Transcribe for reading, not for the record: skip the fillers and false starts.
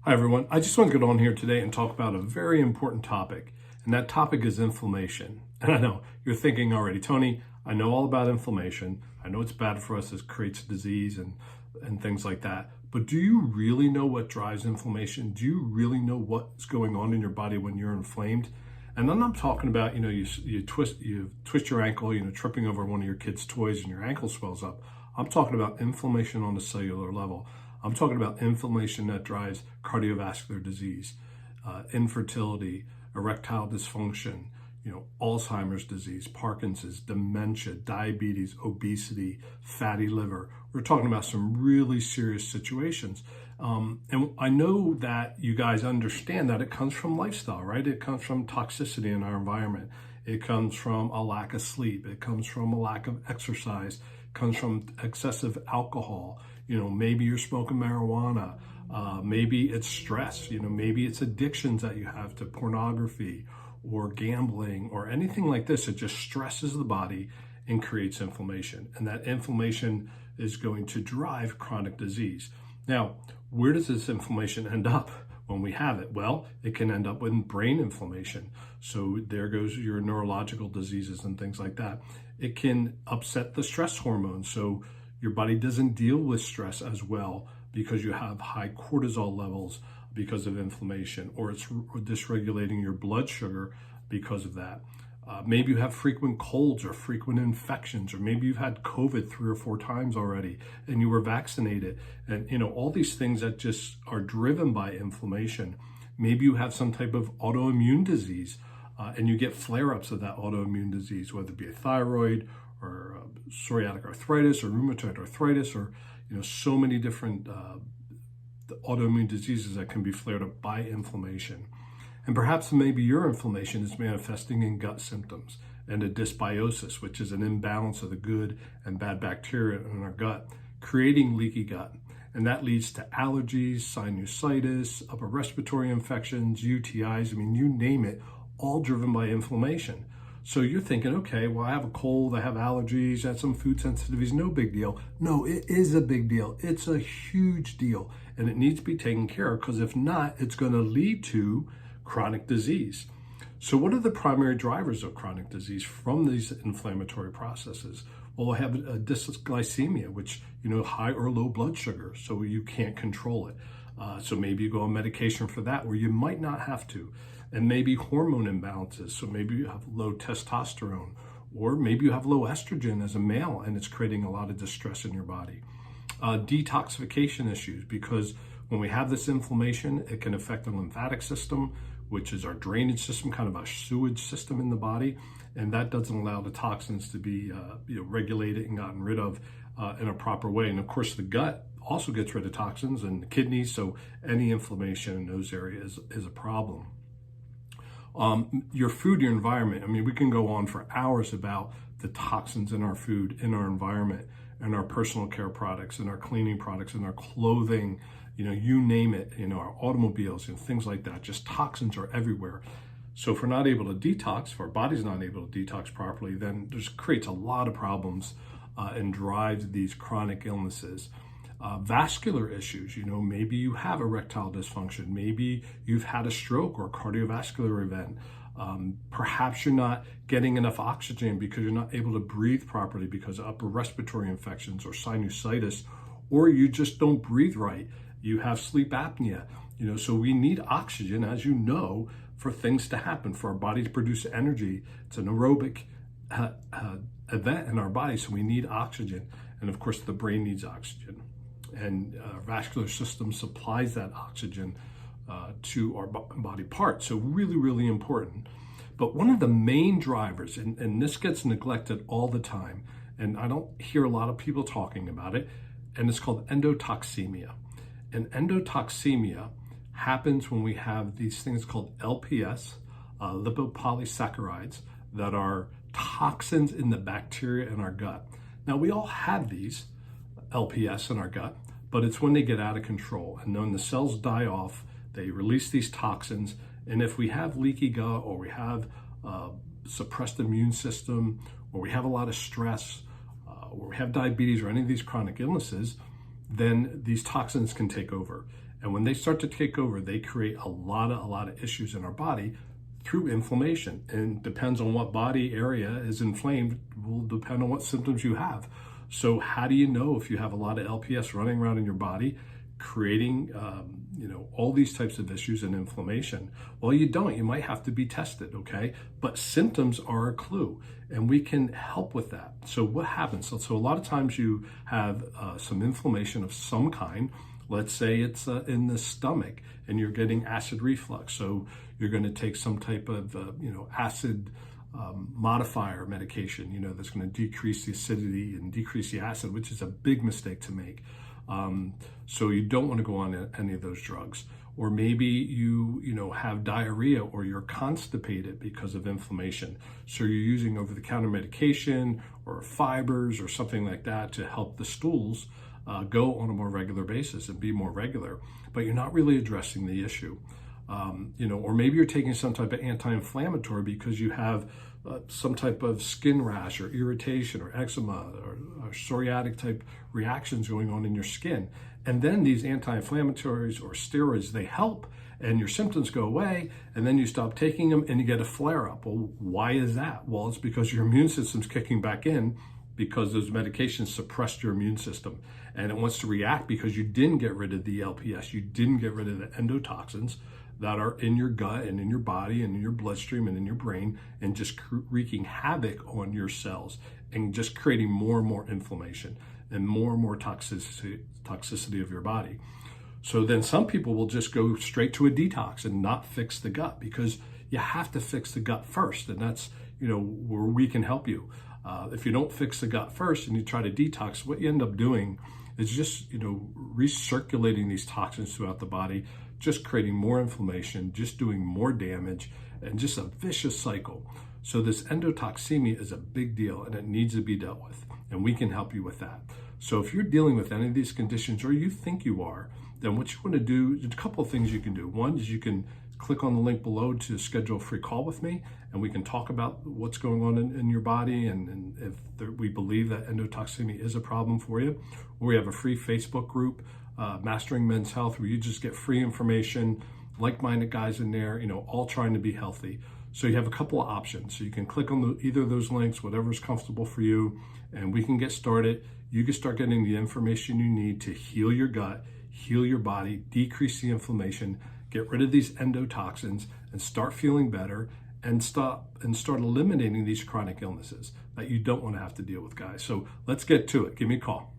Hi everyone, I just want to get on here today and talk about a very important topic, and that topic is inflammation. And I know you're thinking already, Tony, I know all about inflammation. I know it's bad for us, it creates disease and things like that. But do you really know what drives inflammation? Do you really know what's going on in your body when you're inflamed? And I'm not talking about, you twist your ankle, tripping over one of your kids' toys and your ankle swells up. I'm talking about inflammation on the cellular level. I'm talking about inflammation that drives cardiovascular disease, infertility, erectile dysfunction, Alzheimer's disease, Parkinson's, dementia, diabetes, obesity, fatty liver. We're talking about some really serious situations. And I know that you guys understand that it comes from lifestyle, right? It comes from toxicity in our environment. It comes from a lack of sleep. It comes from a lack of exercise. It comes from excessive alcohol. Maybe you're smoking marijuana. Maybe it's stress. Maybe it's addictions that you have to pornography or gambling or anything like this. It just stresses the body and creates inflammation. And that inflammation is going to drive chronic disease. Now, where does this inflammation end up when we have it? Well, it can end up with brain inflammation. So there goes your neurological diseases and things like that. It can upset the stress hormones. So your body doesn't deal with stress as well because you have high cortisol levels because of inflammation, or it's dysregulating your blood sugar because of that. Maybe you have frequent colds or frequent infections, or maybe you've had COVID 3 or 4 times already and you were vaccinated. And all these things that just are driven by inflammation. Maybe you have some type of autoimmune disease and you get flare-ups of that autoimmune disease, whether it be a thyroid or psoriatic arthritis or rheumatoid arthritis, or so many different autoimmune diseases that can be flared up by inflammation. And perhaps maybe your inflammation is manifesting in gut symptoms and a dysbiosis, which is an imbalance of the good and bad bacteria in our gut, creating leaky gut. And that leads to allergies, sinusitis, upper respiratory infections, UTIs, you name it, all driven by inflammation. So you're thinking, okay, well, I have a cold, I have allergies, I have some food sensitivities, no big deal. No, it is a big deal. It's a huge deal, and it needs to be taken care of, because if not, it's going to lead to chronic disease. So what are the primary drivers of chronic disease from these inflammatory processes? Well, I have a dysglycemia, which, high or low blood sugar, so you can't control it. So maybe you go on medication for that, where you might not have to. And maybe hormone imbalances. So maybe you have low testosterone, or maybe you have low estrogen as a male, and it's creating a lot of distress in your body. Detoxification issues, because when we have this inflammation, it can affect the lymphatic system, which is our drainage system, kind of our sewage system in the body. And that doesn't allow the toxins to be regulated and gotten rid of in a proper way. And of course, the gut also gets rid of toxins, and the kidneys. So any inflammation in those areas is a problem. Your food, your environment. We can go on for hours about the toxins in our food, in our environment, and our personal care products, and our cleaning products, and our clothing, you name it, our automobiles and things like that. Just toxins are everywhere. So if we're not able to detox, if our body's not able to detox properly, then this creates a lot of problems and drives these chronic illnesses. Vascular issues, maybe you have erectile dysfunction, maybe you've had a stroke or cardiovascular event. Perhaps you're not getting enough oxygen because you're not able to breathe properly because of upper respiratory infections or sinusitis, or you just don't breathe right. You have sleep apnea, so we need oxygen, as you know, for things to happen, for our body to produce energy. It's an aerobic event in our body, so we need oxygen. And of course, the brain needs oxygen. And vascular system supplies that oxygen to our body parts. So really, really important. But one of the main drivers, and this gets neglected all the time, and I don't hear a lot of people talking about it, and it's called endotoxemia. And endotoxemia happens when we have these things called LPS, lipopolysaccharides, that are toxins in the bacteria in our gut. Now, we all have these LPS in our gut, but it's when they get out of control. And then the cells die off, they release these toxins. And if we have leaky gut, or we have suppressed immune system, or we have a lot of stress, or we have diabetes or any of these chronic illnesses, then these toxins can take over. And when they start to take over, they create a lot of issues in our body through inflammation. And depends on what body area is inflamed, will depend on what symptoms you have. So how do you know if you have a lot of LPS running around in your body, creating all these types of issues and inflammation? Well, you don't. You might have to be tested, okay? But symptoms are a clue, and we can help with that. So what happens? So a lot of times you have some inflammation of some kind. Let's say it's in the stomach and you're getting acid reflux. So you're going to take some type of acid modifier medication, that's going to decrease the acidity and decrease the acid, which is a big mistake to make. So you don't want to go on any of those drugs. Or maybe you have diarrhea, or you're constipated because of inflammation. So you're using over-the-counter medication or fibers or something like that to help the stools go on a more regular basis and be more regular, but you're not really addressing the issue. Or maybe you're taking some type of anti-inflammatory because you have some type of skin rash or irritation or eczema or psoriatic type reactions going on in your skin. And then these anti-inflammatories or steroids, they help and your symptoms go away, and then you stop taking them and you get a flare-up. Well, why is that? Well, it's because your immune system's kicking back in because those medications suppressed your immune system. And it wants to react because you didn't get rid of the LPS, you didn't get rid of the endotoxins that are in your gut and in your body and in your bloodstream and in your brain, and just wreaking havoc on your cells and just creating more and more inflammation and more toxicity of your body. So then some people will just go straight to a detox and not fix the gut, because you have to fix the gut first. And that's, where we can help you. If you don't fix the gut first and you try to detox, what you end up doing is just, recirculating these toxins throughout the body, just creating more inflammation, just doing more damage, and just a vicious cycle. So this endotoxemia is a big deal, and it needs to be dealt with, and we can help you with that. So if you're dealing with any of these conditions, or you think you are, then what you want to do, there's a couple of things you can do. One is you can click on the link below to schedule a free call with me, and we can talk about what's going on in your body, and if we believe that endotoxemia is a problem for you. Or we have a free Facebook group, Mastering Men's Health, where you just get free information, like-minded guys in there, all trying to be healthy. So you have a couple of options. So you can click on either of those links, whatever's comfortable for you, and we can get started. You can start getting the information you need to heal your gut, heal your body, decrease the inflammation, get rid of these endotoxins, and start feeling better, and start eliminating these chronic illnesses that you don't want to have to deal with, guys. So let's get to it. Give me a call.